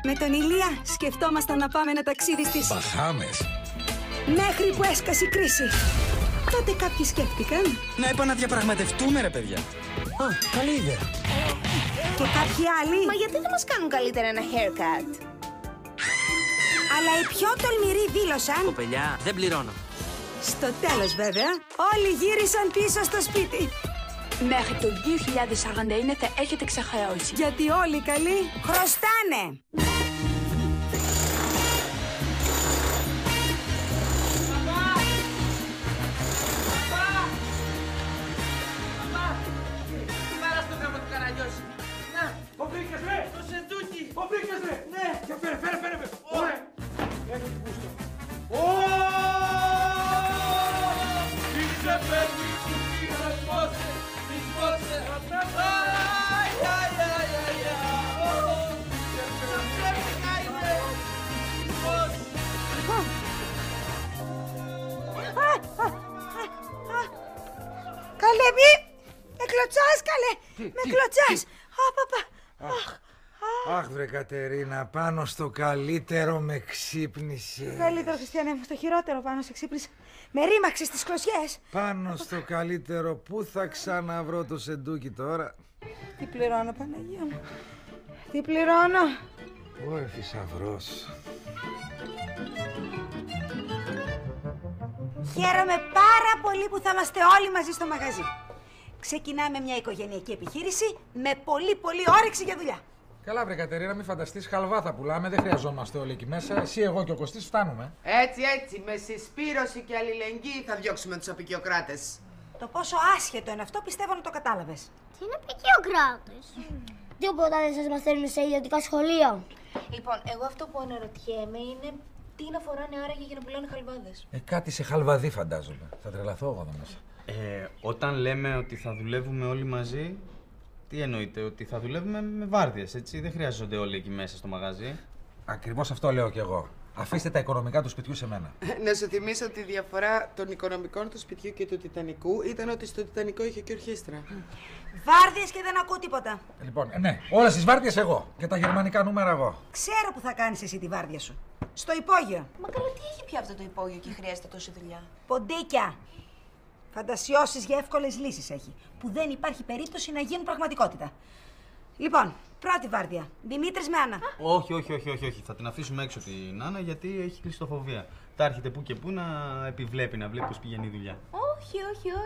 Με τον Ηλία σκεφτόμασταν να πάμε ένα ταξίδι στις Μπαχάμες. Μέχρι που έσκασε η κρίση. Τότε κάποιοι σκέφτηκαν. Να επαναδιαπραγματευτούμε, ρε παιδιά. Α, καλή ιδέα. Και κάποιοι άλλοι. Μα γιατί δεν μας κάνουν καλύτερα ένα haircut? Αλλά οι πιο τολμηροί δήλωσαν. Κοπελιά, δεν πληρώνω. Στο τέλος βέβαια, όλοι γύρισαν πίσω στο σπίτι. Μέχρι το 2041 θα έχετε ξεχρεώσει. Γιατί όλοι οι καλοί χρωστάνε. Το βρήκες, ρε! Το σεντούκι! Το βρήκες, ρε! Ναι! Και φέρε! Ωραία! Έχει την πούστα. Είσαι παιδί που πήρες πόσε! Τις πόσε! Καλέ, με κλωτσάς, καλέ! Με κλωτσάς! Αχ, βρε Κατερίνα, πάνω στο καλύτερο με ξύπνησε. Καλύτερο, Χριστιανέ μου, στο χειρότερο πάνω σε ξύπνησε. Με ρήμαξε στις κλωσιές. Πάνω στο καλύτερο, πού θα ξαναβρω το σεντούκι τώρα? Τι πληρώνω, Παναγία μου? Τι πληρώνω? Ωρε θησαυρός. Χαίρομαι πάρα πολύ που θα είμαστε όλοι μαζί στο μαγαζί. Ξεκινάμε μια οικογενειακή επιχείρηση με πολύ όρεξη για δουλειά. Καλά, βρε Κατερίνα, μην φανταστείς, χαλβά θα πουλάμε, δεν χρειαζόμαστε όλοι εκεί μέσα. Εσύ, εγώ και ο Κωστής φτάνουμε. Έτσι, με συσπήρωση και αλληλεγγύη θα διώξουμε τους απικιοκράτες. Το πόσο άσχετο είναι αυτό πιστεύω να το κατάλαβες. Τι είναι απικιοκράτες? Τίποτα δεν σας μαθαίνουμε σε ιδιωτικά σχολεία. Λοιπόν, εγώ αυτό που αναρωτιέμαι είναι τι να φοράνε άραγε για να πουλάνε χαλβάδες. Κάτι σε χαλβαδί φαντάζομαι. Θα τρελαθώ εγώ εδώ μέσα. Όταν λέμε ότι θα δουλεύουμε όλοι μαζί, τι εννοείτε? Ότι θα δουλεύουμε με βάρδιες, έτσι? Δεν χρειάζονται όλοι εκεί μέσα στο μαγαζί. Ακριβώς αυτό λέω κι εγώ. Αφήστε τα οικονομικά του σπιτιού σε μένα. Να σου θυμίσω ότι η διαφορά των οικονομικών του σπιτιού και του Τιτανικού ήταν ότι στο Τιτανικό είχε και ορχήστρα. Βάρδιες και δεν ακούω τίποτα. Λοιπόν, ναι, όλες τις βάρδιες εγώ και τα γερμανικά νούμερα εγώ. Ξέρω που θα κάνεις εσύ τη βάρδια σου. Στο υπόγειο. Μα καλά, τι έχει πια αυτό το υπόγειο και χρειάζεται τόση δουλειά? Ποντίκια. Φαντασιώσεις για εύκολες λύσεις έχει, που δεν υπάρχει περίπτωση να γίνουν πραγματικότητα. Λοιπόν, πρώτη βάρδια. Δημήτρης με Άννα. Όχι. Θα την αφήσουμε έξω την Άννα γιατί έχει κλειστοφοβία. Θα έρχεται που και που να επιβλέπει, να βλέπει πώς πηγαίνει η δουλειά.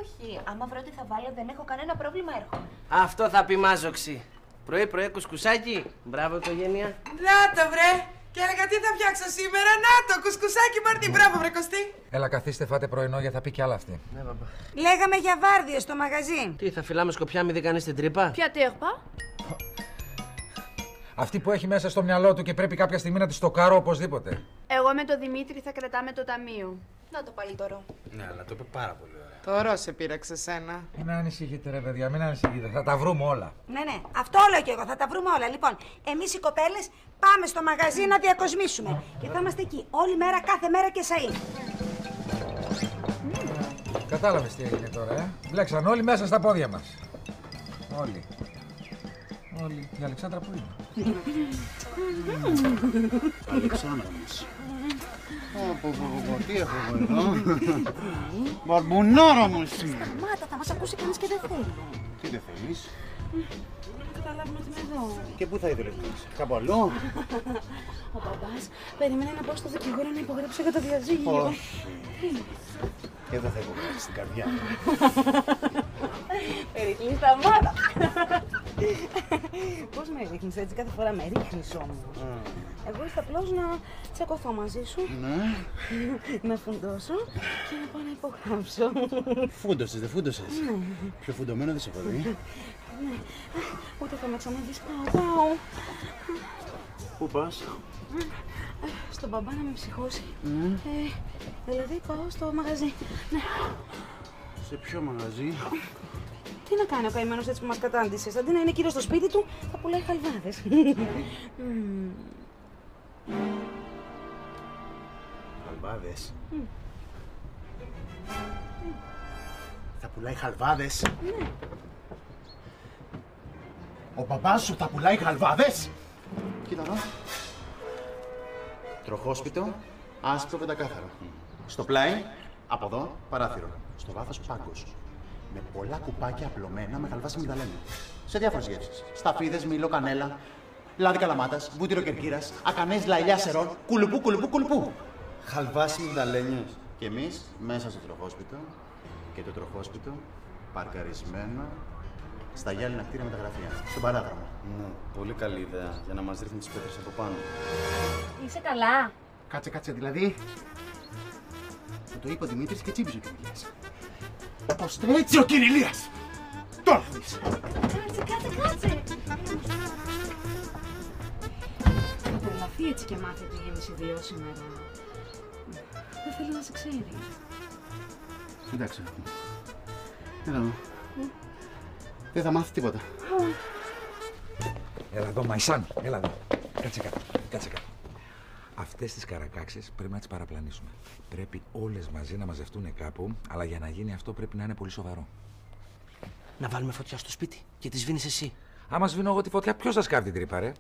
Όχι. Άμα βρω τι θα βάλω, δεν έχω κανένα πρόβλημα, έρχομαι. Αυτό θα πει μάζοξη. Πρωί κουσκουσάκι. Μπράβο, οικογένεια. Να το βρε! Και έλεγα τι θα φτιάξω σήμερα, να το κουσκουσάκι Μάρτι, μπράβο βρε Κωστή! Έλα, καθίστε, φάτε πρωινό γιατί θα πει κι άλλα αυτή. Ναι, μπαμπά. Λέγαμε για βάρδιες στο μαγαζί. Τι, θα φυλάμε σκοπιά, μη δεν κάνεις την τρύπα? Ποια τέρπα? Αυτή που έχει μέσα στο μυαλό του και πρέπει κάποια στιγμή να τη στοκάρω οπωσδήποτε. Εγώ με τον Δημήτρη θα κρατάμε το ταμείο. Να το πάλι τώρα. Ναι, αλλά το είπε πάρα πολύ ωραία. Τώρα σε πείραξε σένα. Μην ανησυχείτε, ρε παιδιά, μην ανησυχείτε. Θα τα βρούμε όλα. Ναι, αυτό λέω κι εγώ, θα τα βρούμε όλα. Λοιπόν, εμείς οι κοπέλες πάμε στο μαγαζί να διακοσμήσουμε. Και θα είμαστε εκεί όλη μέρα, κάθε μέρα και σαΐ. Κατάλαβες τι έγινε τώρα, Μπλέξαν όλοι μέσα στα πόδια μας. Όλοι. Η Αλεξάνδρα που είναι? Αλεξάνδρα μας. Τι έχω εγώ εδώ? Μπαρμπουνάρα μου εσύ! Σταμάτα, θα μας ακούσει κανείς και δεν θέλει. Τι δεν θέλεις? Να καταλάβουμε ότι είμαι εδώ. Και πού θα ήθελες να είσαι? Κάπου αλλού? Ο μπαμπάς περίμενε να πάω στο δικηγόρο να υπογράψω για το διαζύγιο. Όχι. Και δεν θα υπογράψεις στην καρδιά μου. Περικλείς, σταμάτα. Πώς με ρίχνεις έτσι, κάθε φορά με ρίχνεις όμως. Εγώ ήρθα απλώς να τσακωθώ μαζί σου, να φουντώσω και να πάω να υπογράψω. Φούντωσες, δεν φούντωσες? Πιο φουντωμένο δεν σε έχω δει. Ούτε θα με ξαναδείς, πάω. Πού πας? Στον μπαμπά να με ψυχώσει. Δηλαδή πάω στο μαγαζί. Ναι. Σε ποιο μαγαζί? Τι να κάνει ο καημένος έτσι που μας κατάντησες? Αντί να είναι κύριος στο σπίτι του, θα πουλάει χαλβάδες. Χαλβάδες? Θα πουλάει χαλβάδες? Ναι. Ο μπαμπάς σου θα πουλάει χαλβάδες? Κοίτα εδώ. Τροχόσπιτο, άσπρο πεντακάθαρο. Στο πλάι, από εδώ, παράθυρο. Στο βάθος, πάγκος. Με πολλά κουπάκια απλωμένα με χαλβάσι μυγδαλένιο. Σε διάφορες γεύσεις. Σταφίδες, μήλο, κανέλα, λάδι καλαμάτας, βούτυρο κερκύρας, ακανές, λαϊλιά σερών, κουλουπού, κουλουπού, κουλουπού. Χαλβάσι μυγδαλένιος. Και εμείς μέσα στο τροχόσπιτο και το τροχόσπιτο παρκαρισμένο στα γυάλινα κτίρια με τα γραφεία. Στον παράδρομο. Ναι, πολύ καλή ιδέα για να μας ρίχνει τις πέτρες από πάνω. Είσαι καλά? Κάτσε, δηλαδή. Μου το είπε ο Δημήτρης και τσίπησε ο Κυριλίας. Πως το έτσι ο Κυριλίας! Τώρα θα δεις. Κάτσε. Θα τρελαθεί έτσι και μάθει ότι γίνεις ιδιό σήμερα. Δεν θέλω να σε ξέρει. Εντάξει. Έλα εδώ. Δεν θα μάθει τίποτα. Έλα εδώ, Μαϊσάν. Έλα εδώ. Κάτσε κάτω. Αυτές τις καρακάξες πρέπει να τις παραπλανήσουμε. Πρέπει όλες μαζί να μαζευτούν κάπου, αλλά για να γίνει αυτό πρέπει να είναι πολύ σοβαρό. Να βάλουμε φωτιά στο σπίτι και τη σβήνεις εσύ. Άμα σβήνω εγώ τη φωτιά, ποιος θα σκάβει την τρύπα, ρε?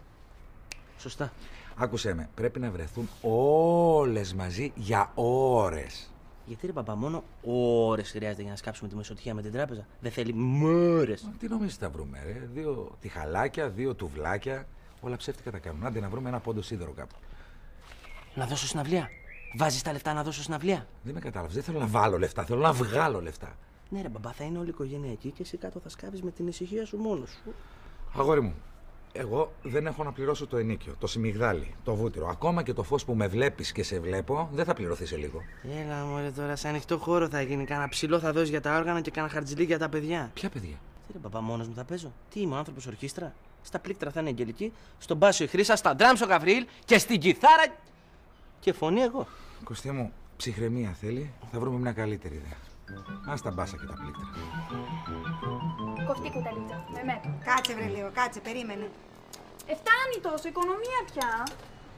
Σωστά. Άκουσέ με, πρέπει να βρεθούν όλες μαζί για ώρες. Γιατί ρε μπαμπά, μόνο ώρες χρειάζεται για να σκάψουμε τη μεσοτυχία με την τράπεζα. Δεν θέλει μόρες. Τι νομίζεις θα βρούμε, ρε? 2 τυχαλάκια, 2 τουβλάκια. Όλα ψεύτικα τα κάνουν. Άντε να βρούμε ένα πόντο σίδερο κάπου. Να δώσω συναυλία. Βάζεις τα λεφτά να δώσω συναυλία. Δεν με κατάλαβες. Δεν θέλω να βάλω λεφτά. Θέλω να βγάλω λεφτά. Ναι, ρε μπαμπά, θα είναι όλη η οικογένεια εκεί και εσύ κάτω θα σκάβεις με την ησυχία σου μόνος σου. Αγόρι μου, εγώ δεν έχω να πληρώσω το ενίκιο, το σιμιγδάλι, το βούτυρο. Ακόμα και το φως που με βλέπεις και σε βλέπω δεν θα πληρωθεί σε λίγο. Έλα, μωρέ, τώρα σε ανοιχτό χώρο θα γίνει. Κάνα ψηλό θα δώσει για τα όργανα και κάνα χαρτζιλί για τα παιδιά. Ποια παιδιά? Τι ρε μπαμπά, μόνος μου θα παίζω. Τι είμαι, άνθρωπος ορχήστρα. Στα πλήκτρα θα είναι η Αγγελική, στον μπάσο η Χρύσα, στα ντράμς ο Γαβριήλ και στην κιθάρα. Και φωνή εγώ. Κωστή μου, ψυχραιμία θέλει. Θα βρούμε μια καλύτερη ιδέα. Ας τα μπάσα και τα πλήκτρα. Κοφτή κουταλίτσα, με μέτρο. Κάτσε βρε λίγο, κάτσε, περίμενε. Φτάνει τόσο, οικονομία πια.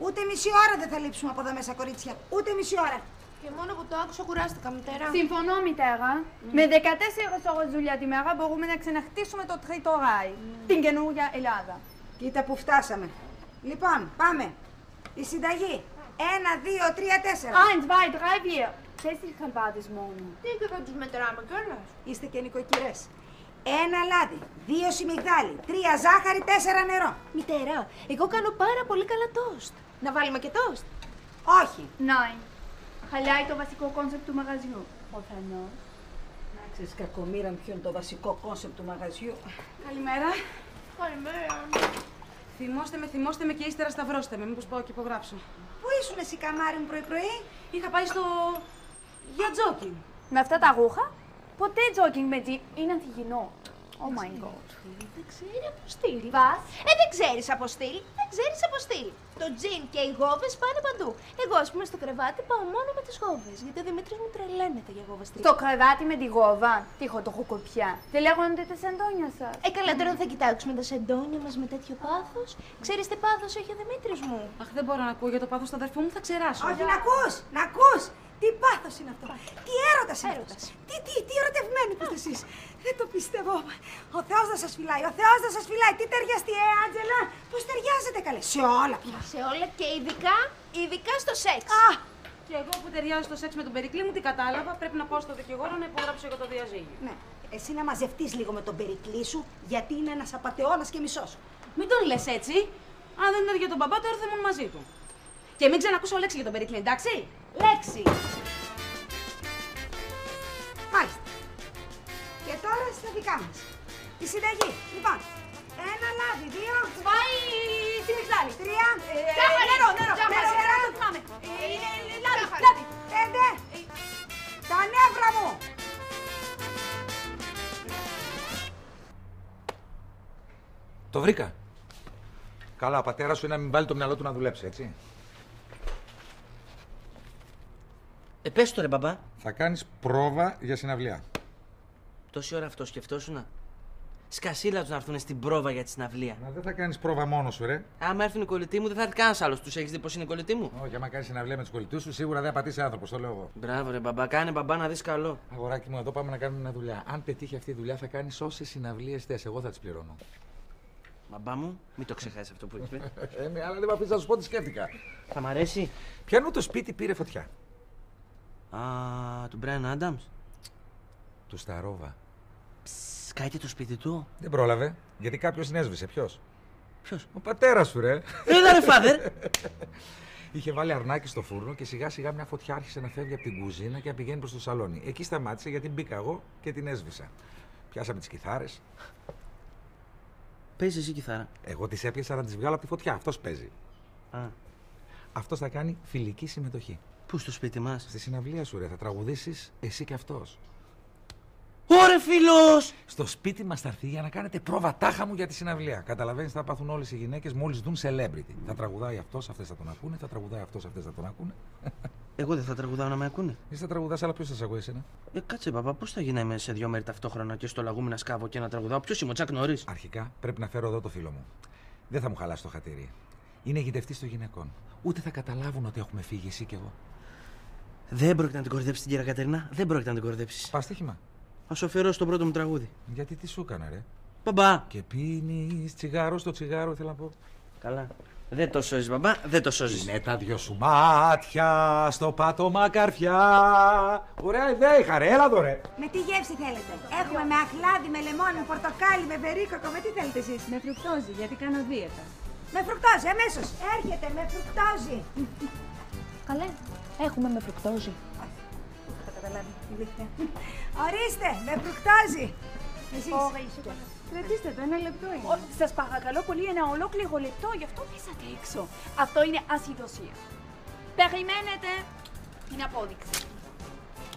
Ούτε μισή ώρα δεν θα λείψουμε από εδώ μέσα, κορίτσια. Ούτε μισή ώρα. Και μόνο που το άκουσα κουράστηκα, μητέρα. Συμφωνώ, μητέρα. Με 14 ώρες δουλειά τη μέρα μπορούμε να ξαναχτίσουμε το τρίτο ράι. Την καινούργια Ελλάδα. Κοίτα που φτάσαμε. Λοιπόν, πάμε. Η συνταγή. 1, 2, 3, 4. 1, 2, 3, 4. 4 χαλβάδες μόνο. Τι και θα τους μετράμε κιόλας. Είστε και νοικοκυρές. 1 λάδι, 2 σιμιγδάλι, 3 ζάχαρη, 4 νερό. Μητέρα, εγώ κάνω πάρα πολύ καλά τόστ. Να βάλουμε και τόστ. Όχι. Ναι. Χαλάει το βασικό κόνσεπτ του μαγαζιού. Προφανώς. Να ξέρεις, κακομοίρα ποιο είναι το βασικό κόνσεπτ του μαγαζιού. Καλημέρα. Καλημέρα. Θυμώστε με και ύστερα σταυρώστε με. Μήπως πάω και υπογράψω. Πού ήσουν εσύ, καμάρι μου, πρωί-πρωί? Είχα πάει για τζόκινγκ. Με αυτά τα ρούχα, ποτέ τζόκινγκ με τζι είναι ανθυγινό. Oh my god. Δεν ξέρει από στυλ. Βας. Δεν ξέρεις από στυλ. Δεν ξέρεις από στυλ. Το τζιν και οι γόβες πάνε παντού. Εγώ, ας πούμε, στο κρεβάτι πάω μόνο με τις γόβες. Γιατί ο Δημήτρης μου τρελαίνεται για γόβες. Στο κρεβάτι με τη γόβα. Τι έχω το χοκοπιά. Δεν λέγονται τα σεντόνια σας. Καλά, τώρα θα κοιτάξουμε τα σεντόνια μας με τέτοιο πάθος. Ξέρεις τι πάθος έχει ο Δημήτρης μου. Αχ, δεν μπορώ να ακούω για το πάθος του αδερφού μου, θα ξεράσω. Όχι, να ακούς, να ακούς. Τι πάθος είναι αυτό. Τι έρωτας είναι αυτός. Τι ερωτευμένοι που είστε εσείς. Δεν το πιστεύω. Ο Θεός να σας φυλάει, ο Θεός να σας φυλάει. Τι ταιριαστεί, Άντζελα. Πώς ταιριάζετε καλέ. Σε όλα πια. Σε όλα και ειδικά στο σεξ. Και εγώ που ταιριάζω στο σεξ με τον Περικλή μου, τι κατάλαβα. Πρέπει να πάω στο δικηγόρο να υπογράψω για το διαζύγιο. Ναι. Εσύ να μαζευτείς λίγο με τον Περικλή σου, γιατί είναι ένας απατεώνας και μισός. Μην τον λες έτσι. Αν δεν είναι για τον μπαμπά, τώρα θα ήμουν μαζί του. Και μην ξανακούσω λέξη για τον Περικλή, εντάξει. Λέξη. Μάλιστα. Και τώρα στα δικά μας. Η συνταγή. Λοιπόν, 1 λάδι, 2. Πάει στη μυγδάλη. 3. Νερό. Το θυμάμαι. Λάδι. 5. Τα νεύρα μου. Το βρήκα. Καλά, ο πατέρας σου είναι να μην βάλει το μυαλό του να δουλέψει, έτσι. Πες το ρε μπαμπά. Θα κάνεις πρόβα για συναυλία. Τόση ώρα αυτό σκεφτόσουνα. Σκασίλα τους να έρθουν στην πρόβα για τη συναυλία. Μα δεν θα κάνεις πρόβα μόνος σου, ρε. Άμα έρθουν οι κολλητοί μου, δεν θα έρθει κανένας άλλος. Τους έχεις δει πως είναι οι κολλητοί μου. Όχι, άμα κάνεις συναυλία με τους κολλητούς σου, σίγουρα δεν θα πατήσει άνθρωπος, το λέω εγώ. Μπράβο ρε μπαμπά, κάνε μπαμπά να δεις καλό. Αγοράκι μου, εδώ πάμε να κάνουμε μια δουλειά. Αν πετύχει αυτή η δουλειά, θα κάνεις όσες συναυλίες θες. Εγώ θα τις πληρώνω. Μπαμπά μου, μην το ξεχάσεις αυτό που έχεις πει. Ναι, αλλά δεν με αφήσεις να σου πω τι σκέφτηκα. Θα μ' αρέσει. Ποιανού το σπίτι πήρε φωτιά? Α, του Brian Adams. Του Σταρόβα. Σκάει το σπίτι του. Δεν πρόλαβε, γιατί κάποιος την έσβησε. Ποιος? Ποιος? Ο πατέρας σου, ρε. Έλα ρε father. Είχε βάλει αρνάκι στο φούρνο και σιγά σιγά μια φωτιά άρχισε να φεύγει από την κουζίνα και να πηγαίνει προς το σαλόνι. Εκεί σταμάτησε γιατί μπήκα εγώ και την έσβησα. Πιάσαμε τις κιθάρες. Παίζεις εσύ κιθάρα? Εγώ τις έπιασα να τις βγάλω από τη φωτιά. Αυτός παίζει. Α. Αυτός θα κάνει φιλική συμμετοχή. Πού στο σπίτι μας? Στη συναυλία σου, ρε. Θα τραγουδήσεις εσύ και αυτός. Ωρε φίλος! Στο σπίτι μας θα έρθει για να κάνετε πρόβα τάχα μου για τη συναυλία. Καταλαβαίνεις, θα πάθουν όλες οι γυναίκες μόλις δουν celebrity. Θα τραγουδάει αυτός, αυτές θα τον ακούνε. Θα τραγουδάει αυτός, αυτές θα τον ακούνε. Εγώ δεν θα τραγουδάω να με ακούνε. Εσύ θα τραγουδάς, αλλά ποιος θα σε ακούει εσένα? Κάτσε, παπά, πώς θα γίναμε σε 2 μέρη ταυτόχρονα και στο λαγούμι να σκάβω και να τραγουδάω? Ποιος είμαι, ο Τσακ Νόρις? Αρχικά πρέπει να φέρω εδώ το φίλο μου. Δεν θα μου χαλάσει το χατήρι. Είναι γητευτής των γυναικών. Ούτε θα καταλάβουν ότι έχουμε φύγει εσύ και εγώ. Δεν πρόκειται να την κορδέψεις την κυρία Κατερίνα. Δεν πρόκειται να την κορδέψεις. Πας στοίχημα. Θα σου αφιερώσω το πρώτο μου τραγούδι. Γιατί τι σου έκανα, ρε? Μπαμπά! Και πίνεις τσιγάρο στο τσιγάρο, ήθελα να πω. Καλά. Δεν το σώζεις, μπαμπά, δεν το σώζεις. Είναι τα δυο σου μάτια στο πάτωμα καρφιά. Ωραία ιδέα είχα, ρε, έλα εδώ, ρε. Με τι γεύση θέλετε? Έχουμε με αχλάδι, με λεμόνι, με πορτοκάλι, με βερίκοκο. Με τι θέλετε εσείς? Με φρουκτόζη, γιατί κάνω δίαιτα. Με φρουκτόζη, αμέσως. Έρχεται με φρουκτόζη. Καλέ, έχουμε με φρουκτόζη. Δεν θα καταλάβει. Ορίστε, με φρουκτόζη. Εσείς. Κρατήστε το, 1 λεπτό είναι. Σας παρακαλώ πολύ, 1 ολόκληρο λεπτό, γι' αυτό πέσατε έξω. Αυτό είναι ασυδοσία. Περιμένετε την απόδειξη.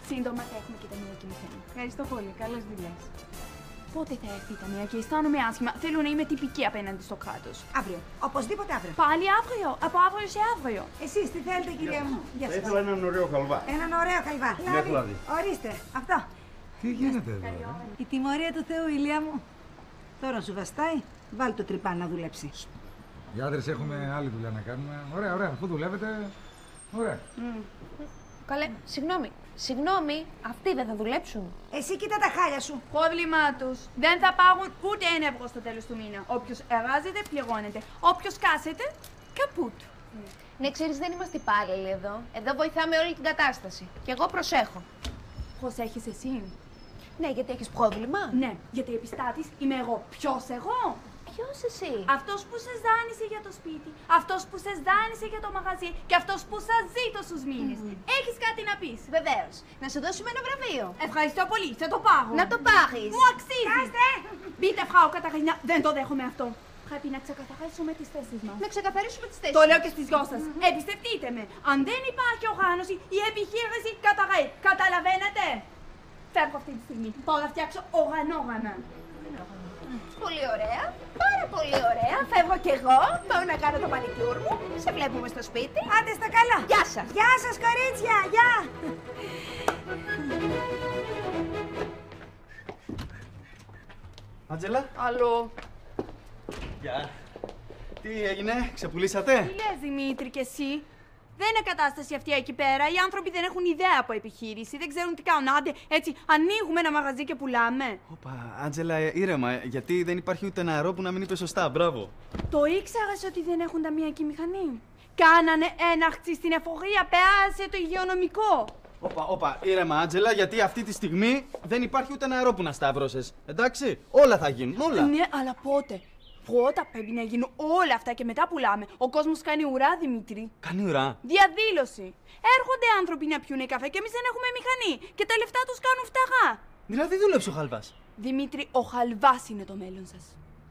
Σύντομα θα έχουμε και τα μηνιακή μηχανή. Ευχαριστώ πολύ, καλές δουλειές. Πότε θα έρθει η ταμεία και αισθάνομαι άσχημα. Θέλω να είμαι τυπική απέναντι στο κράτος. Αύριο. Οπωσδήποτε αύριο. Πάλι αύριο. Από αύριο σε αύριο. Εσείς τι θέλετε, κυρία μου? Θα ήθελα έναν ωραίο χαλβά. Έναν ωραίο χαλβά. Λάδι. Ορίστε, αυτό. Τι γίνεται εδώ? Η τιμωρία του Θεού, ηλία μου. Τώρα σου βαστάει, βάλει το τρυπά να δουλέψει. Οι άντρες έχουμε άλλη δουλειά να κάνουμε. Ωραία, ωραία. Αφού δουλεύετε, ωραία. Καλέ, συγγνώμη, αυτοί δεν θα δουλέψουν? Εσύ κοίτα τα χάλια σου. Πρόβλημά τους. Δεν θα πάρουν ούτε 1 ευρώ στο τέλος του μήνα. Όποιος εργάζεται, πληρώνεται. Όποιος κάθεται, καπούτ. Ναι, ξέρεις, δεν είμαστε υπάλληλοι εδώ. Εδώ βοηθάμε όλη την κατάσταση. Και εγώ προσέχω. Προσέχεις εσύ? Ναι, γιατί έχεις πρόβλημα. Ναι, γιατί επιστάτης είμαι εγώ. Ποιος εγώ? Ποιος εσύ? Αυτός που σας δάνεισε για το σπίτι, αυτός που σας δάνεισε για το μαγαζί και αυτός που σας ζει τόσους μήνες. Έχεις κάτι να πεις? Βεβαίως. Να σου δώσουμε ένα βραβείο. Ευχαριστώ πολύ, θα το πάρω. Να το πάρεις. Μου αξίζει. Πείτε, Φράου Καταρίνα, δεν το δέχομαι αυτό. Πρέπει να ξεκαθαρίσουμε τις θέσεις μας. Να ξεκαθαρίσουμε τις θέσεις. Το λέω και στις δυο σας. Εμπιστευτείτε με. Αν δεν υπάρχει οργάνωση, η επιχείρηση καταραίει. Καταλαβαίνετε? Φεύγω αυτή τη στιγμή. Πάω να φτιάξω οργανόγραμμα. Πολύ ωραία. Πάρα πολύ ωραία. Φεύγω κι εγώ. Πάω να κάνω το μανικιούρ μου. Σε βλέπουμε στο σπίτι. Άντε στα καλά. Γεια σας. Γεια σας, κορίτσια. Γεια. Άντζελα. Αλλού. Γεια. Τι έγινε, ξεπουλήσατε? Τι λες, Δημήτρη, και εσύ? Δεν είναι κατάσταση αυτή εκεί πέρα. Οι άνθρωποι δεν έχουν ιδέα από επιχείρηση. Δεν ξέρουν τι κάνουν. Άντε, έτσι, ανοίγουμε ένα μαγαζί και πουλάμε. Όπα, Άντζελα, ήρεμα. Γιατί δεν υπάρχει ούτε νερό που να μην είπε σωστά. Μπράβο. Το ήξερες ότι δεν έχουν ταμιακή μηχανή? Κάνανε έναρξη στην εφορία. Πέρασε το υγειονομικό. Όπα, ήρεμα, Άντζελα, γιατί αυτή τη στιγμή δεν υπάρχει ούτε νερό που να σταύρωσες. Εντάξει, όλα θα γίνουν, όλα. Ναι, αλλά πότε? Πρώτα πρέπει να γίνουν όλα αυτά και μετά πουλάμε. Ο κόσμος κάνει ουρά, Δημήτρη. Κάνει ουρά. Διαδήλωση. Έρχονται άνθρωποι να πιούνε καφέ και εμείς δεν έχουμε μηχανή. Και τα λεφτά τους κάνουν φταγά. Δηλαδή δούλεψε ο χαλβάς. Δημήτρη, ο χαλβάς είναι το μέλλον σας.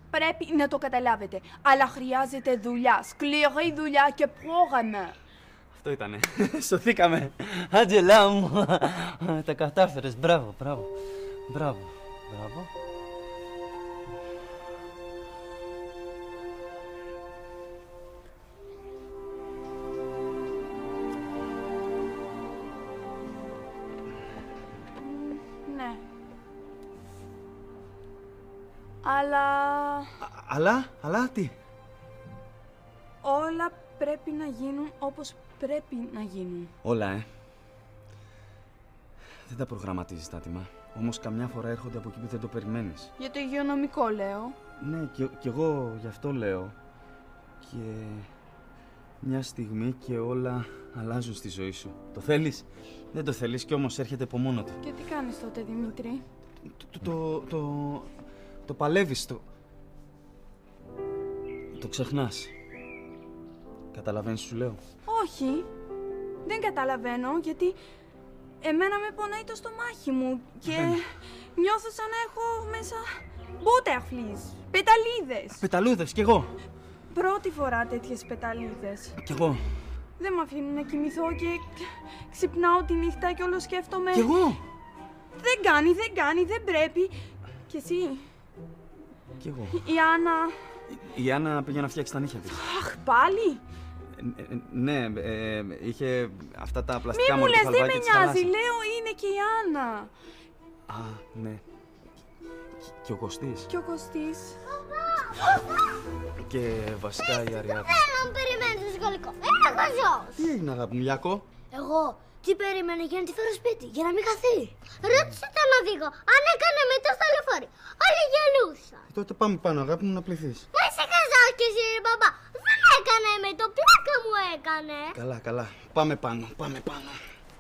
Πρέπει να το καταλάβετε. Αλλά χρειάζεται δουλειά, σκληρή δουλειά και πρόγραμμα. Αυτό ήτανε. Σωθήκαμε. Άντζελά μου. Τα κατάφερες. Μπράβο. Ναι. Αλλά τι? Όλα πρέπει να γίνουν όπως πρέπει να γίνουν. Όλα, Δεν τα προγραμματίζεις τα άτομα. Όμως καμιά φορά έρχονται από εκεί που δεν το περιμένεις. Για το υγειονομικό λέω. Ναι, κι εγώ γι' αυτό λέω. Και μια στιγμή και όλα αλλάζουν στη ζωή σου. Το θέλεις? Δεν το θέλεις κι όμως έρχεται από μόνο του. Και τι κάνεις τότε, Δημήτρη? Το παλεύεις, το ξεχνάς. Καταλαβαίνεις σου λέω? Όχι, δεν καταλαβαίνω γιατί εμένα με πονάει το στομάχι μου και νιώθω σαν να έχω μέσα butterflies, πεταλίδες. Πεταλούδες, κι εγώ. Πρώτη φορά τέτοιες πεταλίδες. Κι εγώ. Δεν με αφήνει να κοιμηθώ και ξυπνάω τη νύχτα και όλο σκέφτομαι. Κι εγώ. Δεν κάνει, δεν πρέπει. Και εσύ? Κι εγώ. Η Άννα πήγε να φτιάξει τα νύχια της. Αχ, πάλι. Ναι, είχε αυτά τα πλαστικά μη μου λες, δεν με νοιάζει, χαλάσει. λέω είναι και η Άννα. Α, ναι. Και ο Κωστής. Και ο Κωστής. Και βασικά η Αριάδη. Θέλω να περιμένει το σχολικό. Έλα, κοζός. Τι έγινε, αγάπη μου, Λιάκο? Εγώ τι περίμενε για να τη φέρω σπίτι, για να μην χαθεί. Ρώτησε τον οδηγό αν έκανε μετά στο λεωφορείο. Όλοι γελούσαν. Τότε πάμε πάνω, αγάπη μου, να πληθείς. Μα είσαι καζός κι εσύ, ρε μπαμπά. Δεν έκανε με το πλάκα μου έκανε. Καλά. Πάμε πάνω.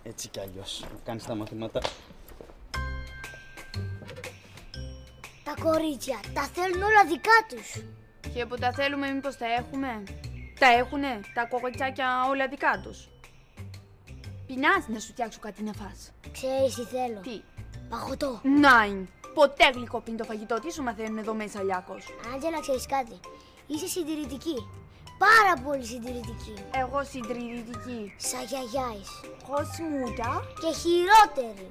Έτσι κι αλλιώς. Να κάνεις τα μαθήματα. Τα κορίτσια τα θέλουν όλα δικά τους. Και που τα θέλουμε μήπως τα έχουμε? Τα έχουνε τα κοριτσάκια όλα δικά τους? Πεινάς να σου φτιάξω κάτι να φας? Ξέρεις τι θέλω? Τι? Παγωτό. Νάιν. Ποτέ γλυκό το φαγητό. Τι σου μαθαίνουν εδώ μέσα, Λιάκος? Άντζελα, ξέρεις κάτι? Είσαι συντηρητική. Πάρα πολύ συντηρητική. Εγώ συντηρητική. Σαν γιαγιάης. Großmutter. Και χειρότερη.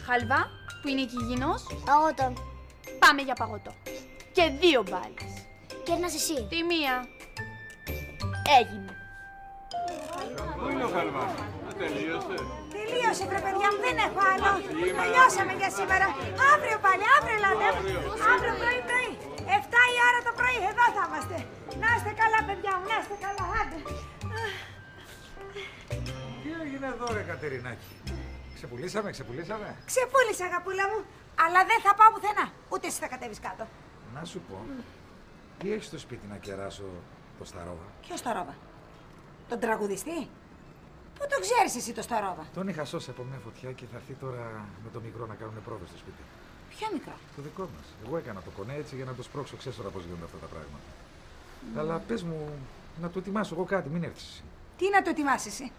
Χαλβά, που είναι κυγινός. Παγωτό. Πάμε για παγωτό. Και 2 μπάλες. Κέρνας εσύ. Τη μία. Έγινε. Πού είναι ο Χαλβάς? Τελείωσε. Τελείωσε, βρε παιδιά μου, δεν έχω άλλο. Τελειώσαμε για σήμερα. Αύριο πάλι, αύριο ελάτε. Αύριο πρωί. 7 η ώρα το πρωί, εδώ θα είμαστε. Να είστε καλά, παιδιά μου, να είστε καλά, άντε. Τι έγινε εδώ, ρε Κατερινάκη? Ξεπουλήσαμε. Ξεπούλησα, αγαπούλα μου, αλλά δεν θα πάω πουθενά. Ούτε εσύ θα κατέβεις κάτω. Να σου πω, τι έχεις στο σπίτι να κεράσω το Σταρόβα? Ποιο Σταρόβα? Τον τραγουδιστή? Πού το ξέρεις εσύ το Σταρόβα? Τον είχα σώσει από μια φωτιά και θα έρθει τώρα με το μικρό να κάνουν πρόβες στο σπίτι. Ποιο μικρό? Το δικό μας. Εγώ έκανα το κονέ έτσι για να το σπρώξω. Ξέρεις τώρα πώς γίνονται αυτά τα πράγματα. Αλλά πες μου, να το ετοιμάσω εγώ κάτι, μην έρθεις εσύ. Τι να το ετοιμάσεις εσύ?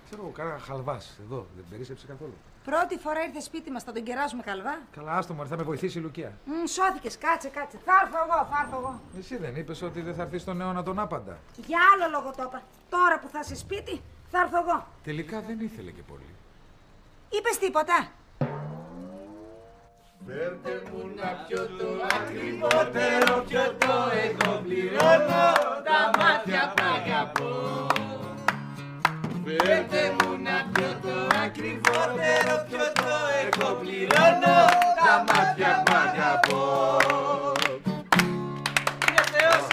Ξέρω εγώ, κάνα χαλβάς εδώ, δεν περίσσεψε καθόλου. Πρώτη φορά ήρθε σπίτι μας, θα τον κεράσουμε χαλβά. Καλά, άστο μου, θα με βοηθήσει η Λουκία. Σώθηκες, κάτσε. Θα έρθω εγώ. Εσύ δεν είπες ότι δεν θα έρθει στον αιώνα τον άπαντα? Για άλλο λόγο το είπα. Τώρα που θα είσαι σπίτι, θα έρθω εγώ. Τελικά δεν ήθελε και πολύ. Είπες τίποτα? Φέρτε μου να πιω το ακριβότερο πιωτό, εγώ πληρώνω τα μάτια που αγαπώ. Φέρτε μου να πιω το ακριβότερο πιωτό, εγώ πληρώνω τα μάτια που αγαπώ. Είναι Θεός,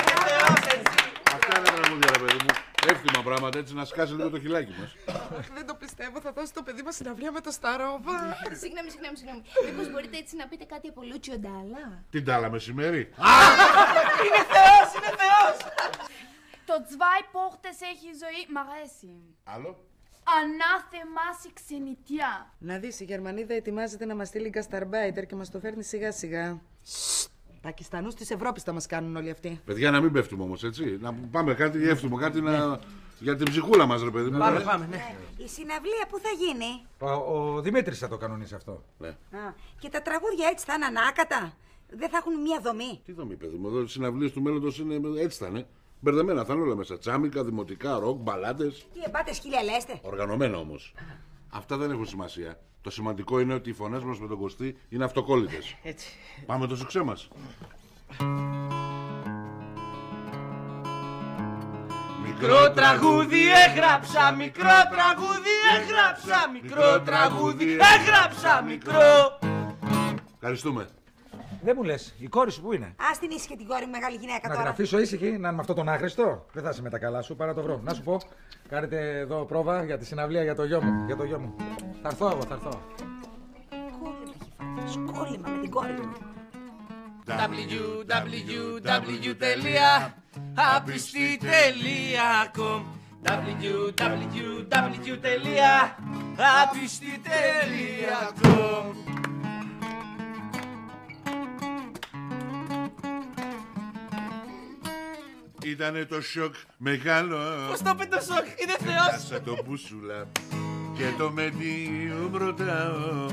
έτσι. Αυτά είναι τραγούδια, ρε παιδί μου. Εύθυμα πράγματα, έτσι να σκάσει λίγο το χιλάκι μας. Δεν το πιστεύω, θα δώσει το παιδί μας συναυλία με το Σταρόβα. Συγγνώμη. Μήπως μπορείτε έτσι να πείτε κάτι από Λούτσιο Ντάλα? Την τάλα μεσημέρι. Είναι Θεός! Το Zwei Portes έχει ζωή, μ' αρέσει. Άλλο. Ανάθεμα η ξενιτιά. Να δεις, η Γερμανίδα ετοιμάζεται να μας στείλει γκασταρμπάιτερ και μας το φέρνει σιγά σιγά. Πακιστανούς της Ευρώπης θα μας κάνουν όλοι αυτοί. Παιδιά, να μην πέφτουμε όμως, έτσι. Να πάμε κάτι εύθυμο, κάτι για την ψυχούλα μας, ρε παιδί μου. Πάμε, ναι. Η συναυλία που θα γίνει? Ο Δημήτρης θα το κανονίσει αυτό. Ναι. Και τα τραγούδια έτσι θα είναι ανάκατα? Δεν θα έχουν μια δομή? Τι δομή, παιδί μου, εδώ οι συναυλίες του μέλλοντος είναι έτσι θα είναι. Μπερδεμένα θα είναι όλα μέσα. Τσάμικα, δημοτικά, ροκ, μπαλάντες. Τι εμπάτες χιλιαλέστε? Οργανωμένα όμως. Αυτά δεν έχουν σημασία. Το σημαντικό είναι ότι οι φωνές μας με τον Κωστή είναι αυτοκόλλητες. Έτσι. Πάμε το σουξέ μας. Μικρό τραγούδι έγραψα, μικρό τραγούδι έγραψα, μικρό τραγούδι έγραψα, μικρό. Ευχαριστούμε. Δεν μου λες, η κόρη σου πού είναι? Ας την ήσυχη την κόρη μου, μεγάλη γυναίκα Να τώρα. την αφήσω ήσυχη, να είναι με αυτό τον άχρηστο. Δεν θα είσαι με τα καλά σου, παρά το βρω. Να σου πω, κάνετε εδώ πρόβα για τη συναυλία για το γιο μου. Θα έρθω εγώ. Σκόλυμα με την κόρη μου. www.apisti.com www.apisti.com. Ήτανε το σοκ μεγάλο. Πώς το είπε το σοκ, είναι θεός. Σαν το μπούσουλα και το μεντίο ρωτάω.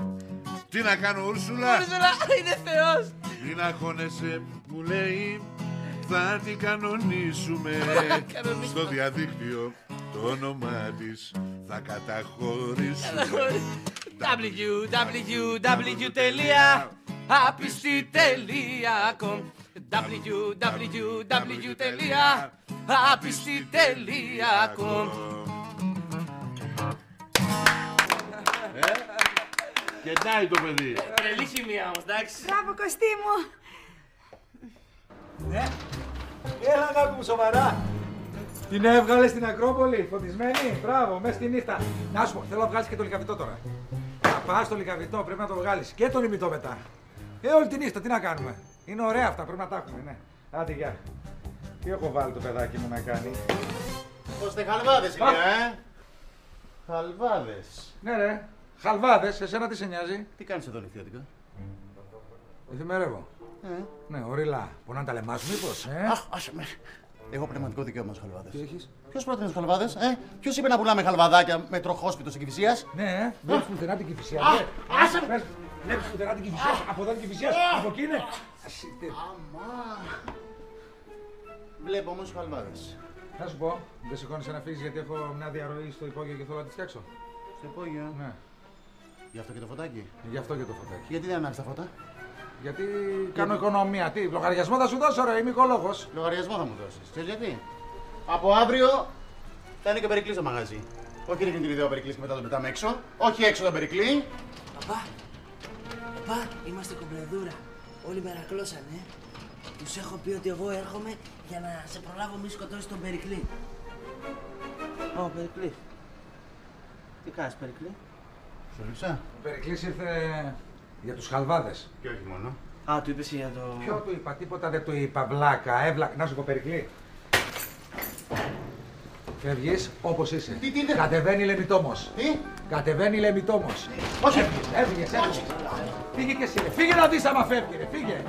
Τι να κάνω, Ούρσουλα? Ούρσουλα, είναι θεός. Μην αγχώνεσαι, μου λέει, θα την κανονίσουμε. Στο διαδίκτυο το όνομά της θα καταχωρήσουμε. www.apisti.com www.apisti.com. Κεντάει το παιδί. Τρελή χημεία όμως, εντάξει. Μπράβο, Κωστή μου. Ναι. Έλα να πούμε σοβαρά. Την έβγαλε στην Ακρόπολη, φωτισμένη. Μπράβο, μέσα στη νύχτα. Να σου πω, θέλω να βγάλεις και το λικαβιτό τώρα. Να πας στο λικαβιτό, πρέπει να το βγάλεις. Και τον ημιτό μετά. Όλη τη νύχτα, τι να κάνουμε. Είναι ωραία αυτά, πρέπει να τα έχουμε, ναι. Άντε, γεια. Τι έχω βάλει το παιδάκι μου να κάνει. Ώστε χαλβάδες, κυρία, Χαλβάδες. Ναι, ρε. Χαλβάδες, εσένα τι σε νοιάζει. Τι κάνεις εδώ, νυχτιάτικα? Εφημερεύω. Ναι, ορίλα. Πονάνε τα λεμά σου, μήπως, Αχ, άσε με. Έχω πνευματικό δικαίωμα στους χαλβάδες. Τι έχεις? Ποιος πρότεινε τους χαλβάδες, Ποιος είπε να πουλάμε χαλβαδάκια με τροχόσπιτο στην Κηφισίας? Ναι, βλέπεις πουθενά την Κηφισία. Άσε με. Βλέπεις πουθενά την Κηφισία. Από εδώ την Κηφισία. Από εκεί είναι. Αμά. Βλέπω όμως χαλβάδες. Να σου πω, δεν σηκώνεσαι να φύγεις γιατί έχω μια διαρροή στο υπόγειο και θέλω να τη φτιάξω. Στο υπόγειο? Ναι. Γι' αυτό και το φωτάκι? Γι' αυτό και το φωτάκι. Γιατί δεν ανάψεις τα φώτα? Γιατί κάνω οικονομία. Τι, λογαριασμό θα σου δώσω, ρε, είμαι οικολόγος. Λογαριασμό θα μου δώσεις. Ξέρεις γιατί? Από αύριο θα είναι και ο Περικλής στο μαγαζί. Όχι ρίχνει την ιδέα ο Περικλής και μετά τον πετάμε έξω. Όχι έξω τον Περικλή. Παπά, είμαστε κομπλεδούρα. Όλοι μερακλώσανε. Τους έχω πει ότι εγώ έρχομαι για να σε προλάβω μη σκοτώσεις τον Περικλή. Ω, Περικλή. Τι κάνεις, Περικλή? Σου ρίξα. Ο Περικλής ήρθε για τους χαλβάδες. Και όχι μόνο. Α, του είπες για το... Ποιο του είπα, τίποτα δεν του είπα, βλάκα, έβλακα. Να σου πω, Περικλή. Φεύγεις όπως είσαι. Τι κατεβαίνει λεμιτόμος. Τι? Κατεβαίνει λεμιτόμος. Όχι. Έφυγες. Φύγε και εσύ, ρε. Φύγε να δεις άμα φεύγει, ρε. Φύγε.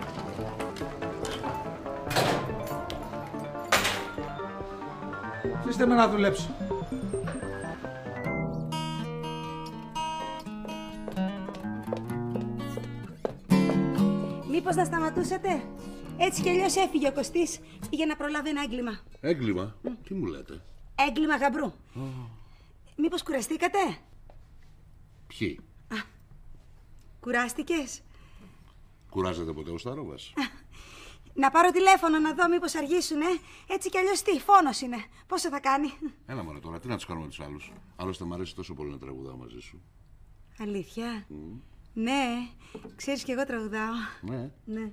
Αφήστε με να δουλέψω. Μήπως να σταματούσατε? Έτσι κι αλλιώς έφυγε ο Κωστής. Πήγε να προλάβει ένα έγκλημα. Έγκλημα? Τι μου λέτε? Έγκλημα γαμπρού. Μήπως κουραστήκατε? Ποιοι? Κουράστηκες? Κουράζεται ποτέ ο Σταρόβας? Να πάρω τηλέφωνο να δω μήπως αργήσουνε. Έτσι κι αλλιώς τι, φόνος είναι. Πόσο θα κάνει? Έλα μωρέ τώρα, τι να τους κάνουμε τους άλλους. Άλλωστε μ' αρέσει τόσο πολύ να τραγουδάω μαζί σου. Αλήθεια? Ναι, ξέρεις κι εγώ τραγουδάω. Ναι.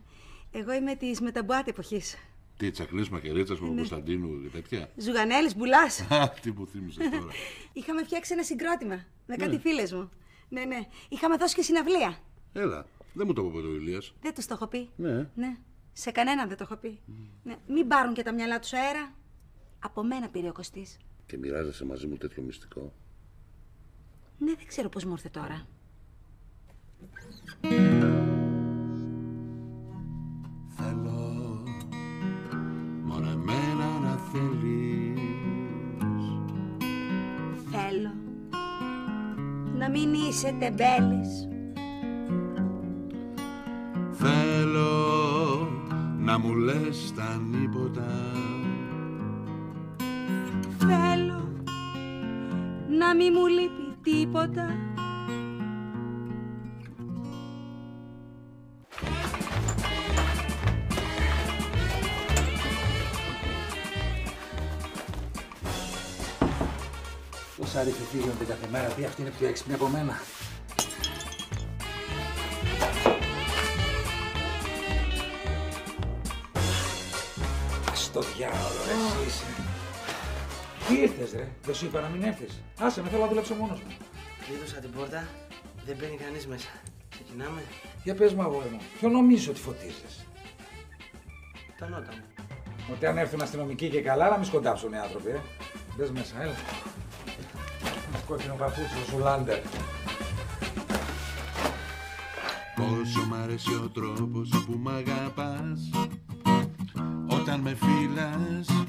Εγώ είμαι της μεταμπουάτη εποχής. Τι, Τσακλής, Μακερίτσας, Κωνσταντίνου και τέτοια? Ζουγανέλης, Μπουλάς. Τι μου θύμισες τώρα. Είχαμε φτιάξει ένα συγκρότημα με κάτι φίλες μου. Ναι. Είχαμε δώσει και συναυλία. Έλα, δεν μου το είπε ποτέ ο Ηλίας. Δεν τους το έχω πει. Ναι. Σε κανέναν δεν το έχω πει. Ναι. Μην πάρουν και τα μυαλά τους αέρα. Από μένα πήρε ο Κωστής. Και μοιράζεσαι μαζί μου τέτοιο μυστικό? Ναι, δεν ξέρω πώς μου ήρθε τώρα. Θέλω μόνο εμένα να θέλεις. Θέλω να μην είσαι τεμπέλης. Θέλω να μου λες τα νύποτα. Θέλω να μη μου λείπει τίποτα. Τόσα ρηφηθεί γίνονται κάθε μέρα, τι αυτή είναι πιο έξυπνη από μένα. Στο διάολο, εσύ είσαι. Τι ήρθες ρε, δεν σου είπα να μην έρθεις. Άσε με, θέλω να δουλέψω μόνος μου. Κλείδωσα την πόρτα, δεν μπαίνει κανείς μέσα. Ξεκινάμε. Για πες μου αγόρι μου, ποιο νομίζω ότι φωτίζεις? Φτανόταν. Ότι αν έρθουν αστυνομικοί και καλά, να μην σκοντάψουν οι άνθρωποι, Μπες μέσα, έλα. Κόκκινο παπούτσι, ο Ζουλάντερ. Πόσο μ' αρέσει ο τρόπος που μ' αγαπάς, όταν με φύλας,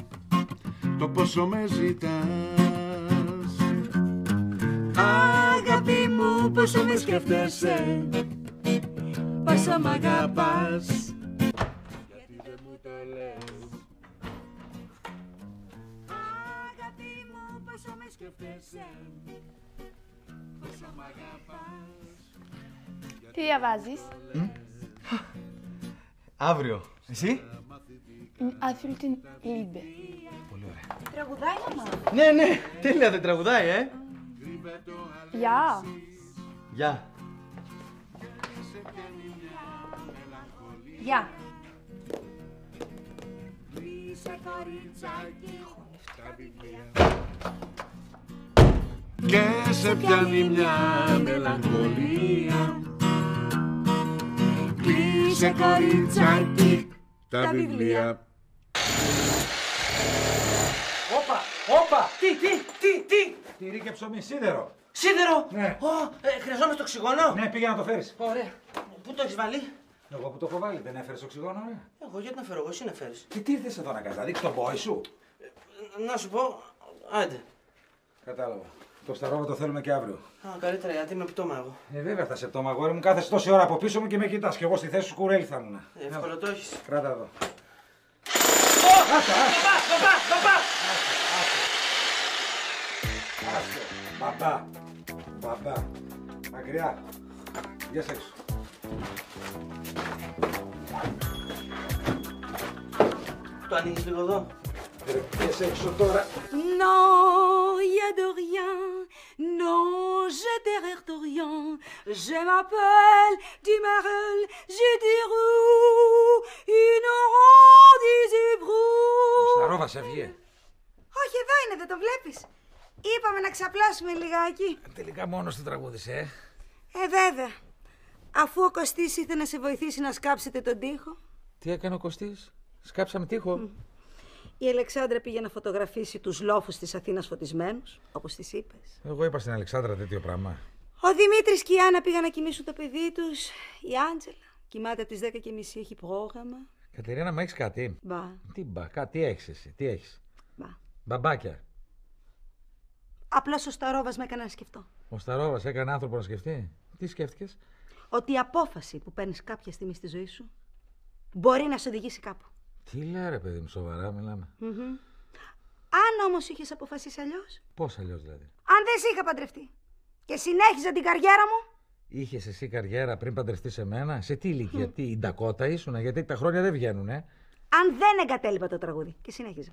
το πόσο με ζητάς. Αγάπη μου, πόσο με σκέφτεσαι, πόσο μ' αγαπάς. Γιατί δεν μου το λες. Αγάπη μου, πόσο με σκέφτεσαι, πόσο μ' αγαπάς. Τι διαβάζεις? Αύριο. Εσύ? Αφιλτιν Λίμπε. Πολύ ωραία. Τραγουδάει, μαμά. Ναι, τέλεια, δεν τραγουδάει, Γεια. Γεια. Γεια. Και σε πιάνει μια μελαγχολία. Κλείσε κοριτσάκι τα βιβλία. Όπα! Τι! Τυρί και ψωμί, σίδερο. Σίδερο! Ναι. Χρειαζόμαστε οξυγόνο. Ναι, πήγε να το φέρεις. Ωραία. Πού το έχεις βάλει? Εγώ που το έχω βάλει, δεν έφερες οξυγόνο, Εγώ γιατί να φέρω, εγώ εσύ να φέρεις. Τι ήρθες εδώ να κάνεις, να δείξεις τον πόη σου. Να σου πω, άντε. Κατάλαβα. Το σταρόβα το θέλουμε και αύριο. Καλύτερα γιατί είμαι πτώμα εγώ. Βέβαια θα σε πτώμα, αγόρι μου. Κάθεσαι τόση ώρα από πίσω μου και με κοιτάς. Και εγώ στη θέση σου κουρέλι θα ήμουν. Εύκολο το έχεις. Κράτα εδώ. Μπαμπά. Μακριά. Βγες έξω. Το ανοίγεις λίγο εδώ. Βγες έξω τώρα. Non, y a de rien. Non, je t'erreur de rien. Je m'appelle Dumarel, je déroule une ronde du Σταρόβα σε βγει. Όχι, εδώ είναι, δεν το βλέπεις. Είπαμε να ξαπλώσουμε λιγάκι. Τελικά μόνος του τραγούδισε, Βέβαια. Αφού ο Κωστής ήθελε να σε βοηθήσει να σκάψετε τον τοίχο. Τι έκανε ο Κωστής, σκάψαμε τοίχο. Η Αλεξάνδρα πήγε να φωτογραφίσει τους λόφους της Αθήνας φωτισμένους, όπως της είπες. Εγώ είπα στην Αλεξάνδρα τέτοιο πράγμα. Ο Δημήτρης και η Άννα πήγαν να κοιμήσουν το παιδί τους. Η Άντζελα κοιμάται από τις 10:30, έχει πρόγραμμα. Κατερίνα, μα έχεις κάτι? Μπα. Τι έχεις εσύ, τι έχεις? Μπα. Μπαμπάκια. Απλώς ο Σταρόβας με έκανε να σκεφτώ. Ο Σταρόβας έκανε άνθρωπο να σκεφτεί. Τι σκέφτηκες? Ότι η απόφαση που παίρνεις κάποια στιγμή στη ζωή σου μπορεί να σε οδηγήσει κάπου. Τι λέει ρε παιδί μου, σοβαρά μιλάμε. Αν όμως είχες αποφασίσει αλλιώς. Πώς αλλιώς δηλαδή? Αν δεν σε είχα παντρευτεί και συνέχιζα την καριέρα μου. Είχες εσύ καριέρα πριν παντρευτείς σε μένα? Σε τι ηλικία, τι, η Ντακότα ήσουνα? Γιατί τα χρόνια δεν βγαίνουνε. Αν δεν εγκατέλειπα το τραγούδι και συνέχιζα.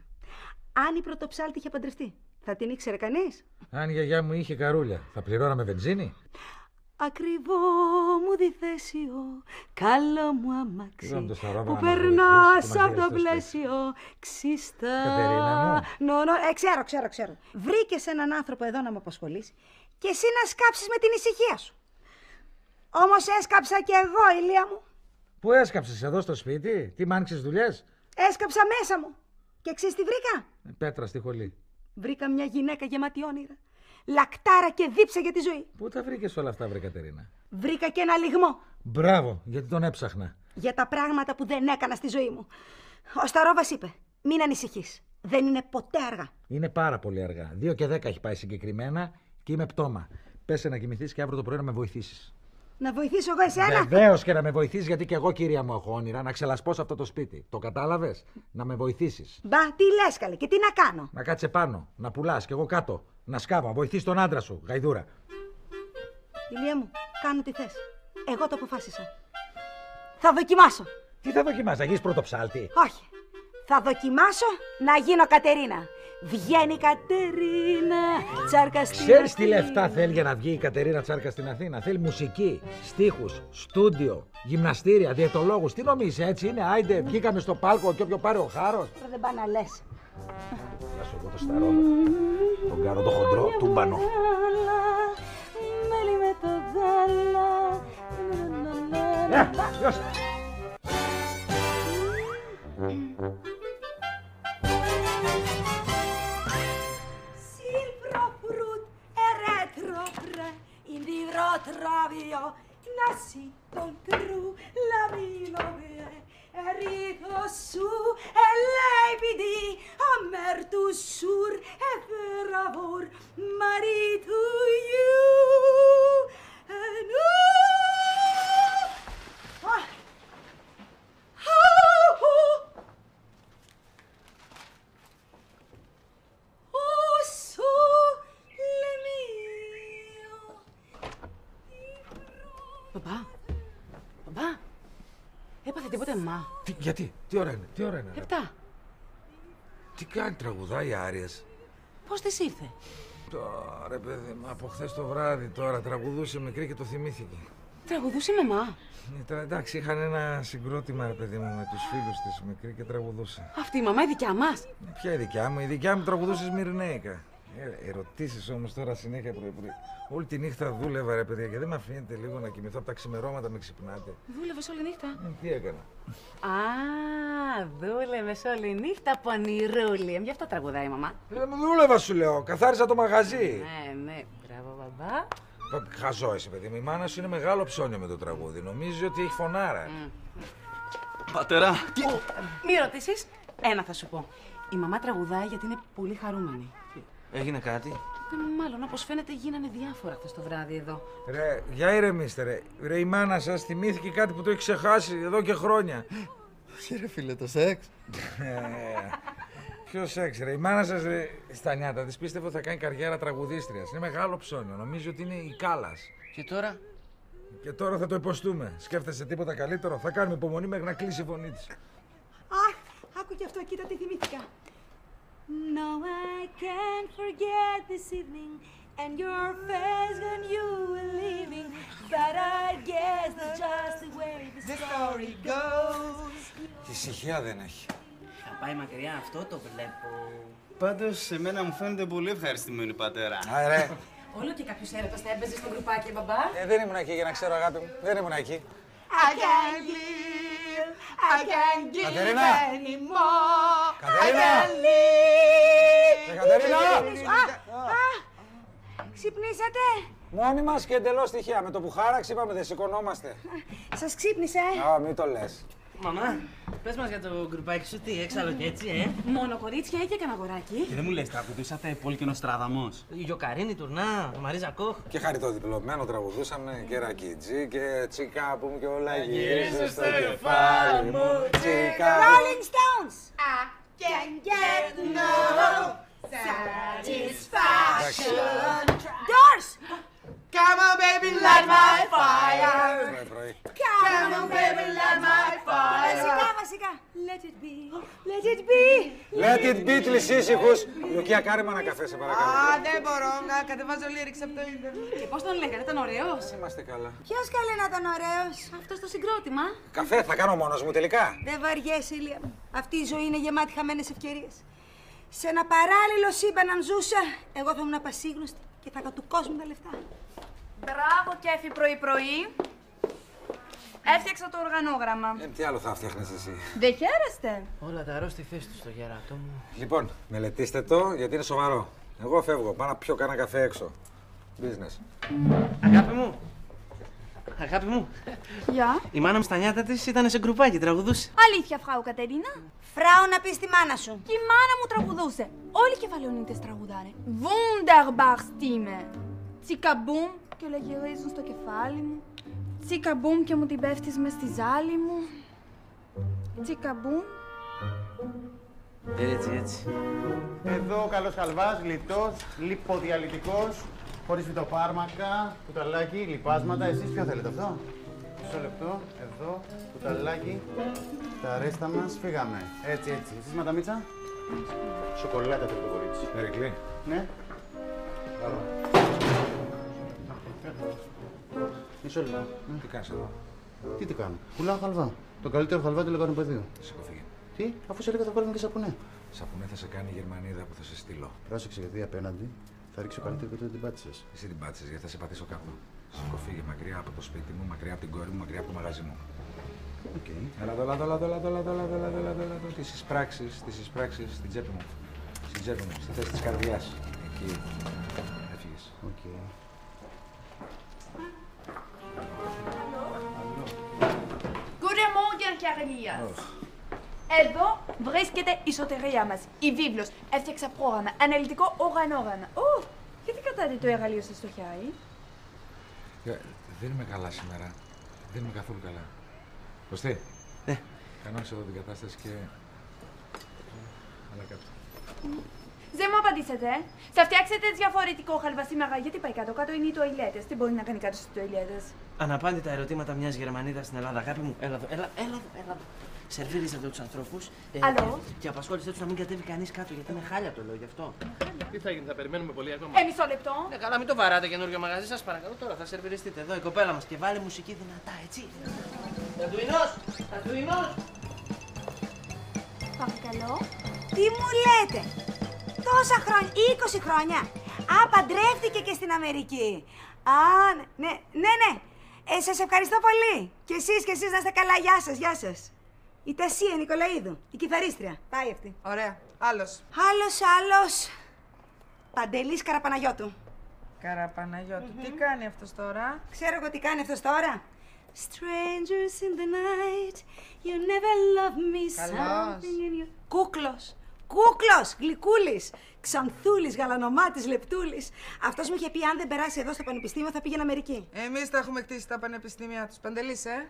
Αν η πρωτοψάλτη είχε παντρευτεί, θα την ήξερε κανείς? Αν η γιαγιά μου είχε καρούλια, θα πληρώναμε βενζίνη? Ακριβό μου διθέσιο, καλό μου αμάξι, που περνάς από το πλαίσιο, ξύστα. Κατερίνα μου. Ξέρω. Βρήκες έναν άνθρωπο εδώ να με απασχολήσει και εσύ να σκάψεις με την ησυχία σου. Όμως έσκαψα κι εγώ, Ηλία μου. Πού έσκαψες, εδώ στο σπίτι? Τι μ' άνοιξες δουλειές? Έσκαψα μέσα μου. Και ξέρεις τι βρήκα? Πέτρα στη χολή. Βρήκα μια γυναίκα γεμάτη όνειρα. Λακτάρα και δίψα για τη ζωή. Πού τα βρήκες όλα αυτά, βρε Κατερίνα? Βρήκα και ένα λιγμό. Μπράβο, γιατί τον έψαχνα. Για τα πράγματα που δεν έκανα στη ζωή μου. Ο Σταρόβας είπε, μην ανησυχείς. Δεν είναι ποτέ αργά. Είναι πάρα πολύ αργά. 2 και 10 έχει πάει συγκεκριμένα και είμαι πτώμα. Πέσε να κοιμηθείς και αύριο το πρωί να με βοηθήσεις. Να βοηθήσω εγώ εσένα? Βεβαίως και να με βοηθήσεις, γιατί και εγώ, κυρία μου, έχω όνειρα να ξελασπώ σε αυτό το σπίτι. Το κατάλαβες? Να με βοηθήσεις. Μπα, τι λες καλέ, και τι να κάνω? Να κάτσε πάνω, να πουλάς και εγώ κάτω. Να σκάβω, να βοηθείς τον άντρα σου, γαϊδούρα. Ηλία μου, κάνω τι θες. Εγώ το αποφάσισα. Θα δοκιμάσω. Τι θα δοκιμάσεις, να γίνεις πρωτοψάλτη? Όχι. Θα δοκιμάσω να γίνω Κατερίνα. Βγαίνει η Κατερίνα Τσάρκα στην Αθήνα. Ξέρεις τι λεφτά θέλει για να βγει η Κατερίνα Τσάρκα στην Αθήνα? Θέλει μουσική, στίχους, στούντιο, γυμναστήρια, διαιτολόγους. Τι νομίζεις, έτσι είναι? Άιντε, βγήκαμε στο πάλκο και όποιο πάρει ο χάρος. Δεν πάει να λες. Να σου πω το Σταρόβα. Τον κάνω το χοντρό, τούμπανο. Μέλι με το γάλα. Γεια, Silverfruit är retrofrä, indivrotravio, nasi contru, la vilovie, erito su, e leibidi, amertus sur, e veravor, maritu you, and Μπαμπά, έπαθε τίποτε μαμά? Γιατί, τι ώρα είναι, 7. Τι κάνει, τραγουδάει οι Άριες? Πώς της ήρθε? Τώρα, ρε παιδί μου, από χθες το βράδυ τώρα τραγουδούσε μικρή και το θυμήθηκε. Τραγουδούσε μαμά? Εντάξει, είχαν ένα συγκρότημα, ρε παιδί μου, με τους φίλους της μικρή και τραγουδούσε. Αυτή η μαμά η δικιά μας? Ποια η δικιά μου? Η δικιά μου τραγουδούσε Σμυρνέικα. Ερωτήσεις όμως τώρα συνέχεια πρωί-πρωί. Όλη τη νύχτα δούλευα, ρε παιδιά, και δεν με αφήνετε λίγο να κοιμηθώ από τα ξημερώματα, με ξυπνάτε. Δούλευες όλη νύχτα? Τι έκανα? Α, δούλευες όλη νύχτα, πονηρούλη. Γι' αυτό τραγουδάει η μαμά. Δούλευα, σου λέω. Καθάρισα το μαγαζί. Ναι. Μπράβο, μπαμπά. Χαζό είσαι, παιδί μου. Η μάνα σου είναι μεγάλο ψώνιο με το τραγούδι. Νομίζει ότι έχει φωνάρα. Πατέρα. Μη ρωτήσεις. Ένα θα σου πω. Η μαμά τραγουδάει γιατί είναι πολύ χαρούμενη. Έγινε κάτι? Μάλλον, όπως φαίνεται, γίνανε διάφορα χθες το βράδυ εδώ. Ρε, για ηρεμήστε, ρε. Ρε, η μάνα σας θυμήθηκε κάτι που το έχει ξεχάσει εδώ και χρόνια. Όχι, ρε φίλε, το σεξ. Ποιο σεξ, ρε. Η μάνα σας, ρε, στα νιάτα της πίστευε ότι θα κάνει καριέρα τραγουδίστριας. Είναι μεγάλο ψώνιο. Νομίζει ότι είναι η Κάλλας. Και τώρα? Και τώρα θα το υποστούμε. Σκέφτεσαι τίποτα καλύτερο? Θα κάνουμε υπομονή μέχρι να κλείσει η φωνή της. Αχ, άκου και αυτό, κοίτα τι θυμήθηκα. No, I can't forget this evening and your face when you were leaving, but I guess that's just the way the story goes. Ησυχία δεν έχει. Θα πάει μακριά, αυτό το βλέπω. Πάντως, εμένα μου φαίνεται πολύ ευχαριστημένη, πατέρα. Άρα. Όλο και κάποιος έρωτας θα έπαιζε στο γκρουπάκι, μπαμπά. Δεν ήμουν εκεί για να ξέρω, αγάπη μου. Δεν ήμουν εκεί. I can't live, I can't give Κατερίνα! anymore. Κατερίνα! I can't live. Κατερίνα! Ξυπνήσατε? Μόνοι μας και εντελώς τυχαία. Με το που χάραξε είπαμε δεν σηκωνόμαστε. Σας ξύπνησε, Μην το λες. Μαμά, πες μας για το γκρουπάκι σου, τι έξαλλο και έτσι, Μόνο κορίτσια ή και κανένα αγοράκι? Και δεν μου λες, τραγουδούσατε Πολ και Νοστράδαμος? Γιοκαρίνη, Τουρνά, Μαρίζα Κόχ. Και χαριτοδιπλωμένο τραγουδούσαμε και Ρακιτζή και Τσίκα που μου και όλα γυρίζουν στο κεφάλι μου. Τσίκα. Rolling Stones! I can't get no satisfaction. Doors! Come on, baby, light my fire. Come on, baby, light my fire. Βασικά. Let it be, let it be. Let it be, τλισίσυχους. Λουκία, κάνε με ένα καφέ, σε παρακαλώ. Δεν μπορώ να κατεβάζω lyrics από το ίντερνετ. Και πώς τον λέγανε, ήταν ωραίος? Είμαστε καλά. Ποιος καλέ να ήταν ωραίος? Αυτό στο συγκρότημα. Καφέ θα κάνω μόνος μου τελικά. Δεν βαριέσαι, Ηλία μου. Αυτή η ζωή είναι γεμάτη χαμένες ευκαιρίες. Σε ένα παράλληλο σύμπαν αν ζούσα, εγώ θα ήμουν απασύγνωστη και θα κατουκώσουν τα λεφτά. Μπράβο, Κέφι, πρωί-πρωί. Έφτιαξα το οργανόγραμμα. Τι άλλο θα φτιάχνεις εσύ? Δεν χαίρεστε? Όλα τα ρο στη θέση του στο γεράτο μου. Λοιπόν, μελετήστε το γιατί είναι σοβαρό. Εγώ φεύγω, πάω να πιω κάνα καφέ έξω. Business. Αγάπη μου. Αγάπη μου. Γεια. Η μάνα μου στα νιάτα της ήταν σε γκρουπάκι, τραγουδούσε. Αλήθεια, Φράου Κατερίνα. Φράου να πεις τη μάνα σου. Και η μάνα μου τραγουδούσε. Όλοι οι κεφαλαιονίτες τραγουδάνε. Wunderbar Stimme. Τσικαμπούμ και όλα γυρίζουν στο κεφάλι μου. Τσικαμπούμ και μου την πέφτεις μες στη ζάλη μου. Τσικαμπούμ. Έτσι. Εδώ ο καλός χαλβάς, λιτός, λιποδιαλυτικός, χωρίς φυτοφάρμακα, κουταλάκι, λιπάσματα. Εσείς ποιο θέλετε αυτό? Μισό λεπτό, εδώ, κουταλάκι, τα ρέστα μας, φύγαμε. Έτσι. Εσείς ματαμίτσα. Σοκολάτα θέλει το κορίτσι. Περικλή. Ναι. Μισό λεπτό. Τι κάνεις εδώ? Τι κάνω? Πουλάω χαλβά. Το καλύτερο χαλβά του λεγανοπεδίου. Σηκωφίγε. Τι, αφού σε έλεγα θα βάλουμε και σαπουνέ. Σαπουνέ θα σε κάνει η Γερμανίδα που θα σε στείλω. Πρόσεξε γιατί απέναντι θα ρίξω καλύτερο και τότε την πάτησες. Εσύ την πάτησες γιατί θα σε πατήσω κάτω. Σηκωφίγε μακριά από το σπίτι μου, μακριά από την κόρη μου, μακριά από το μαγαζί μου. Έλα εδώ. Τις εισπράξεις στην τσέπη μου. Στην τσέπη μου, στη θέση της καρδιάς. Εκεί. Έφυγες. Guten Morgen, Καρελίας. Εδώ βρίσκεται η σωτηρία μας, η βίβλος. Έφτιαξα πρόγραμμα, αναλυτικό οργανόγραμμα. Ω, γιατί κρατάτε το εργαλείο σας στο χέρι? Δεν είμαι καλά σήμερα. Δεν είμαι καθόλου καλά. Κωστή. Ναι. Κανόνισε εδώ την κατάσταση και... Αλλά κάτω. Δεν μου απαντήσατε, Θα φτιάξετε διαφορετικό χαλβά σήμερα, γιατί πάει κάτω. Κάτω είναι οι τουαλέτες. Τι μπορεί να κάνει κάτω στις τουαλέτες? Αναπάντητα ερωτήματα μιας Γερμανίδας στην Ελλάδα. Αγάπη μου, έλα εδώ. Σερβίριζατε τους ανθρώπους. Αλλό. Και απασχόλησέ τους να μην κατέβει κανείς κάτω, γιατί είναι χάλια το λέω γι' αυτό. Τι θα γίνει, θα περιμένουμε πολύ ακόμα? Μισό λεπτό. Καλά, μην το βαράτε καινούριο μαγαζί, σας παρακαλώ τώρα. Θα σερβιριστείτε εδώ η κοπέλα μας και βάλε μουσική δυνατά, έτσι. Τατουινός! Παρακαλώ. Τι μου λέτε, τόσα χρόνια, 20 χρόνια. Παντρεύτηκε και στην Αμερική. Ναι. Σας ευχαριστώ πολύ. Και εσείς να είστε καλά. Γεια σας. Η Τασία Νικολαίδου, η κιθαρίστρια. Πάει αυτή. Ωραία. Άλλος. Άλλος. Παντελής Καραπαναγιώτου. Καραπαναγιώτου. Τι κάνει αυτός τώρα? Ξέρω εγώ τι κάνει αυτός τώρα. Strangers in the night, you never love me something in you. Κούκλος, γλυκούλης, ξανθούλης, γαλανομάτης, λεπτούλης. Αυτός μου είχε πει αν δεν περάσει εδώ στο πανεπιστήμιο θα πήγαινε Αμερική. Εμείς τα έχουμε κτίσει τα πανεπιστήμια τους. Παντελής, Ναι,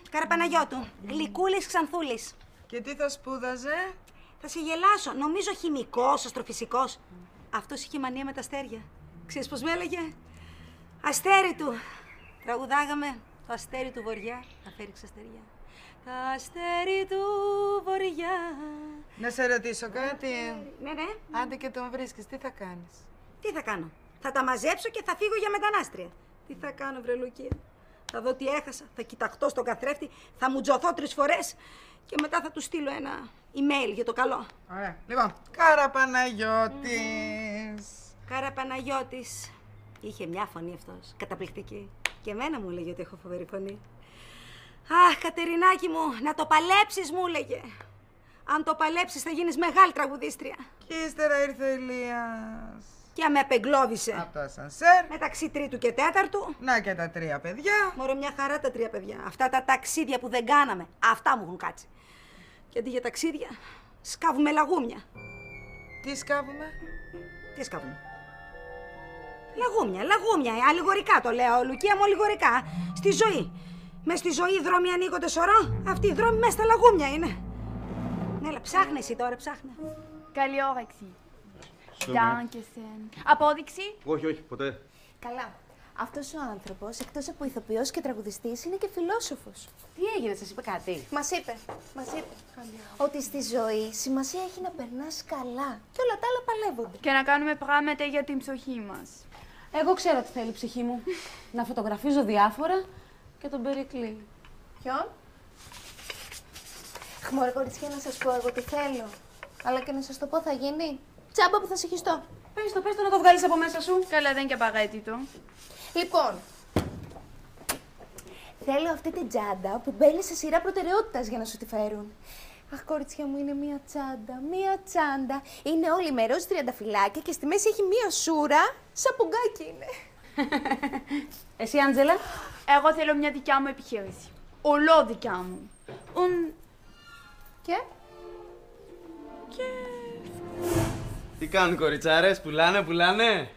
Καραπαναγιώτου. Γλυκούλης, ξανθούλης. Και τι θα σπούδαζε? Θα σε γελάσω. Νομίζω χημικός, αστροφυσικός. Αυτός είχε μανία με τα αστέρια. Ξέρεις πώς με έλεγε? Αστέρι του. Τραγουδάγαμε το αστέρι του βοριά, αφέριξε αστεριά. Τα αστέρι του βοριά. Να σε ρωτήσω κάτι. Ναι. Άντε και τον βρίσκεις, τι θα κάνεις? Τι θα κάνω? Θα τα μαζέψω και θα φύγω για μετανάστρια. Τι θα κάνω, βρε Λουκία? Θα δω τι έχασα, θα κοιταχτώ στον καθρέφτη, θα μου τζωθώ 3 φορές και μετά θα του στείλω ένα email για το καλό. Ωραία. Λοιπόν, Καραπαναγιώτης. Καραπαναγιώτης. Είχε μια φωνή αυτός, καταπληκτική. Και εμένα μου έλεγε ότι έχω φοβερή φωνή. Αχ, Κατερινάκη μου, να το παλέψεις, μου έλεγε. Αν το παλέψεις θα γίνεις μεγάλη τραγουδίστρια. Και ύστερα ήρθε ο Ηλίας. Και με απεγκλώβησε. Από το ασανσέρ. Μεταξύ 3ου και 4ου. Να και τα 3 παιδιά. Μωρέ, μια χαρά τα 3 παιδιά. Αυτά τα ταξίδια που δεν κάναμε, αυτά μου έχουν κάτσει. Και αντί για ταξίδια, σκάβουμε λαγούμια. Τι σκάβουμε? Τι σκάβουμε? Λαγούμια. Αλληγορικά το λέω, Λουκία μου, αλληγορικά. Στη ζωή. Μες στη ζωή οι δρόμοι ανοίγονται σωρό. Αυτοί οι δρόμοι μέσα στα λαγούμια είναι. Έλα, ψάχνε εσύ τώρα, ψάχνε. Καλή όρεξη. Απόδειξη? Όχι, ποτέ. Καλά. Αυτός ο άνθρωπος, εκτός από ηθοποιός και τραγουδιστής, είναι και φιλόσοφος. Τι έγινε, σας είπε κάτι? Μας είπε. Ότι στη ζωή σημασία έχει να περνάς καλά και όλα τα άλλα παλεύονται. Και να κάνουμε πράγματα για την ψυχή μας. Εγώ ξέρω τι θέλει η ψυχή μου. Να φωτογραφίζω διάφορα και τον Περικλή. Ποιον? Μωρέ κοριτσιά, να σας πω εγώ τι θέλω. Αλλά και να σας το πω θα γίνει. Τσάμπα που θα συγχυστώ. Πες το να το βγάλεις από μέσα σου. Καλά, δεν είναι και απαραίτητο. Λοιπόν, θέλω αυτή την τσάντα που μπαίνει σε σειρά προτεραιότητας για να σου τη φέρουν. Αχ, κοριτσιά μου, είναι μία τσάντα. Είναι όλη με ροζ τριανταφυλάκια και στη μέση έχει μία σούρα, σαπουγγάκι είναι. Εσύ, Άντζελα? Εγώ θέλω μια δικιά μου επιχείρηση. Ολόδικιά μου. Και? Τι κάνουν κοριτσάρες, πουλάνε? Πουλάμε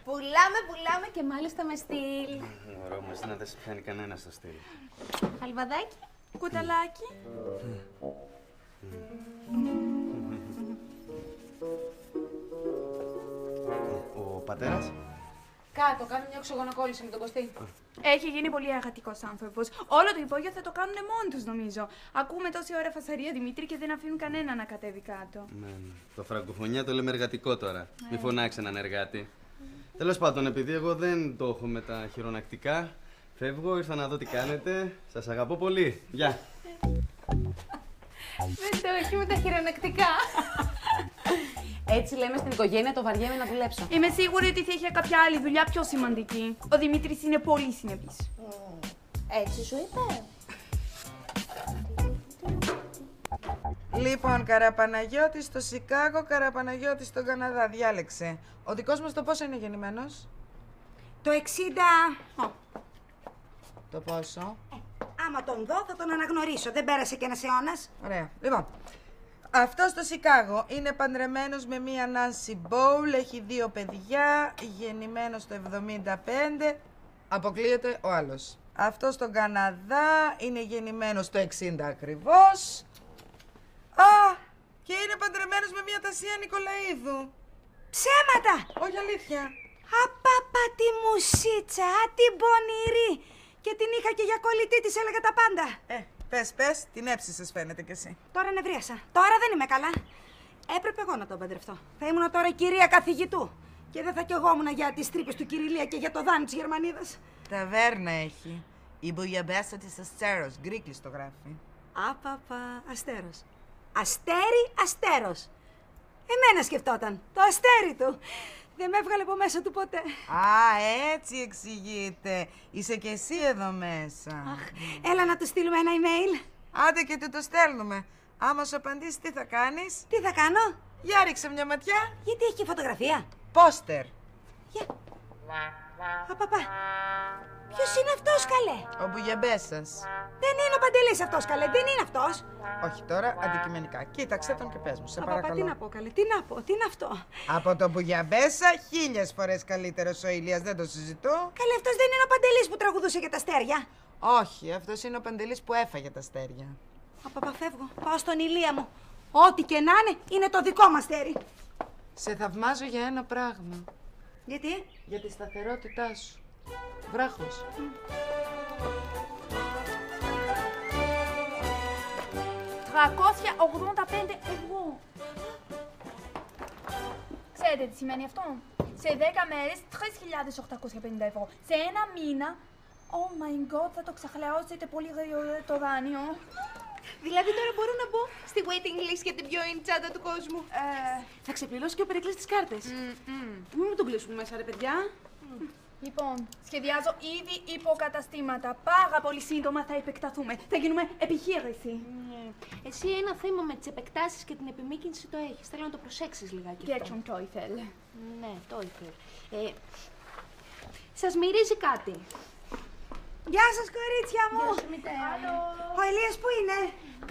και μάλιστα με στυλ. Ωραίο, μας να δεν σε πιάνει κανένα στο στυλ. Χαλβαδάκι. Κουταλάκι. Ο πατέρας? Κάτω, κάνει μια οξυγονοκόλληση με τον Κωστή. Έχει γίνει πολύ εργατικός άνθρωπος. Όλο το υπόγειο θα το κάνουν μόνοι τους, νομίζω. Ακούμε τόση ώρα φασαρία, Δημήτρη, και δεν αφήνουν κανένα να κατέβει κάτω. Ναι. Το φραγκοφωνιά το λέμε εργατικό τώρα. Μη φωνάξει έναν εργάτη. Τέλος πάντων, επειδή εγώ δεν το έχω με τα χειρονακτικά, φεύγω, ήρθα να δω τι κάνετε. Σας αγαπώ πολύ. Γεια. Δεν το έχει με τα χειρονακτικά. Έτσι λέμε στην οικογένεια, το βαριέμαι να δουλέψω. Είμαι σίγουρη ότι θα είχε κάποια άλλη δουλειά πιο σημαντική. Ο Δημήτρης είναι πολύ συνεπής. Έτσι σου είπε. Λοιπόν, Καραπαναγιώτη στο Σικάγο, Καραπαναγιώτη στον Καναδά. Διάλεξε. Ο δικός μας το πόσο είναι γεννημένος? Το 60... Το πόσο? Άμα τον δω θα τον αναγνωρίσω. Δεν πέρασε και ένας αιώνας. Ωραία. Λοιπόν, αυτό στο Σικάγο είναι παντρεμένος με μία Νάνσι Μπόουλ, έχει 2 παιδιά, γεννημένος το 75, αποκλείεται ο άλλος. Αυτό στον Καναδά είναι γεννημένος το 60 ακριβώς. Και είναι παντρεμένος με μία Τασία Νικολαίδου. Ψέματα! Όχι, αλήθεια. Απαπα τη μουσίτσα, την πονηρή. Και την είχα και για κολλητή, της έλεγα τα πάντα. Πες, την έψησες φαίνεται κι εσύ. Τώρα νευρίασα. Τώρα δεν είμαι καλά. Έπρεπε εγώ να τον παντρευτώ. Θα ήμουν τώρα η κυρία καθηγητού. Και δεν θα κι εγώ ήμουν για τις τρύπες του Κυριλία και για το δάνει της Γερμανίδας. Ταβέρνα έχει. Η μπουλιαμπέσα της Αστέρος, γκρίκης το γράφει. Απαπα, Αστέρος. Αστέρι, Αστέρος. Εμένα σκεφτόταν. Το αστέρι του. Δεν με έβγαλε από μέσα του ποτέ. Έτσι εξηγείται. Είσαι κι εσύ εδώ μέσα. Έλα να του στείλουμε ένα email. Άντε και του το στέλνουμε. Άμα σου απαντήσει, τι θα κάνεις? Τι θα κάνω? Για ρίξε μια ματιά. Γιατί έχει και φωτογραφία. Πόστερ. Απαπα. Ποιος είναι αυτός, καλέ? Ο Μπουγιαμπέσας. Δεν είναι ο Παντελής αυτός, καλέ. Δεν είναι αυτός. Όχι τώρα, αντικειμενικά. Κοίταξε τον και πες μου, σε παρακαλώ. Τι να πω, καλέ, τι να πω, τι είναι αυτό? Από τον Μπουγιαμπέσα 1000 φορές καλύτερος ο Ηλίας, δεν το συζητώ. Καλέ, αυτός δεν είναι ο Παντελής που τραγουδούσε για τα αστέρια? Όχι, αυτός είναι ο Παντελής που έφαγε τα αστέρια. Απαπα, φεύγω. Πάω στον Ηλία μου. Ό,τι και να είναι το δικό μας αστέρι. Σε θαυμάζω για ένα πράγμα. Γιατί? Για τη σταθερότητά σου. Βράχος. 385 ευρώ. Ξέρετε τι σημαίνει αυτό? Σε 10 μέρες 3.850 ευρώ. Σε ένα μήνα, oh my god, θα το ξαχλαιώσετε πολύ γρήγορα το δάνειο. Δηλαδή τώρα μπορώ να μπω στη waiting list για την πιο in τσάντα του κόσμου. Θα ξεπληρώσει και ο Περικλής τις κάρτες. Μην τον κλείσουμε μέσα, ρε παιδιά. Λοιπόν, σχεδιάζω ήδη υποκαταστήματα. Πάρα πολύ σύντομα θα επεκταθούμε. Θα γίνουμε επιχείρηση. Εσύ ένα θέμα με τις επεκτάσεις και την επιμήκυνση το έχεις. Θέλω να το προσέξεις λιγάκι. Και τον Τόιφελ. Ναι, Τόιφελ. Σας μυρίζει κάτι. Γεια σας, κορίτσια μου. Γεια σου, μητέρα. Ο Ηλίας που είναι?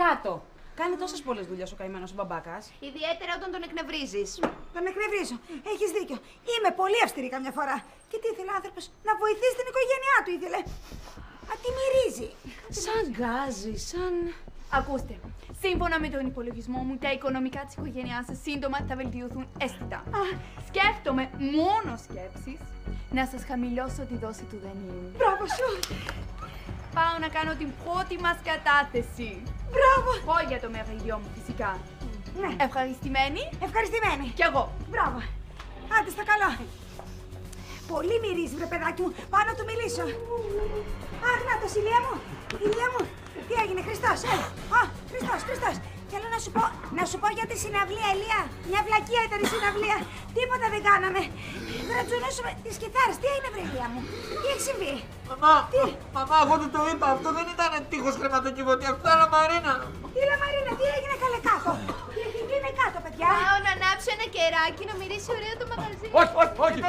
Κάτω. Κάνει τόσες πολλές δουλειές ο καημένος ο μπαμπάκας. Ιδιαίτερα όταν τον εκνευρίζεις. Τον εκνευρίζω. Έχεις δίκιο. Είμαι πολύ αυστηρή καμιά φορά. Και τι ήθελε ο άνθρωπος? Να βοηθήσει την οικογένειά του ήθελε. Τι μυρίζει. Σαν γκάζι, σαν... Ακούστε, σύμφωνα με τον υπολογισμό μου, τα οικονομικά της οικογένειάς σας σύντομα θα βελτιωθούν αίσθητα. Σκέφτομαι μόνο σκέψεις να σας χαμηλώσω τη δόση του δανείου. Μπράβο σου! Πάω να κάνω την πρώτη μας κατάθεση. Μπράβο! Εγώ για το μερίδιο μου φυσικά. Ναι. Ευχαριστημένη. Ευχαριστημένη. Κι εγώ. Μπράβο. Άντε στα καλά. Πολύ μυρίζει, βρε παιδάκι μου. Πάω να του μιλήσω. Αχ, να το, Ηλία μου. Ηλία μου. Τι έγινε, Χριστός, Χριστός. Θέλω να σου πω για τη συναυλία, Ηλία. Μια βλακεία ήταν η συναυλία. Τίποτα δεν κάναμε. Γρατζουνούσαμε τις κιθάρες. Τι έγινε, βρε Ηλία μου? Τι έχει συμβεί? Μαμά, εγώ του το είπα. Αυτό δεν ήταν τείχος χρηματοκιβωτή. Αυτό ήταν λαμαρίνα. Τι λαμαρίνα, τι έγινε, καλέ κάτω? Τι είναι κάτω, παιδιά? Πάω να ανάψω ένα κεράκι να μυρίσει ωραία το μαγαζί. Όχι.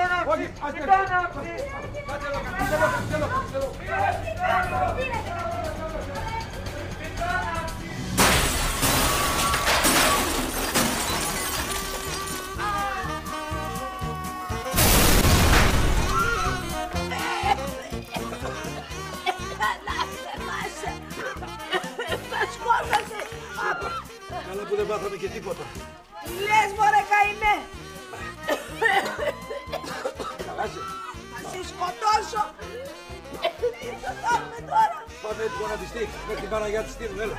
Καλά που δεν πάθαμε και τίποτα. Λες, μωρέ καημέ. Καλά σε. Θα σε σκοτώσω. Τι θα κάνουμε τώρα? Πάμε έτοιμο να τη στείλει. Με την Παναγιά τη στείλουν, έλα.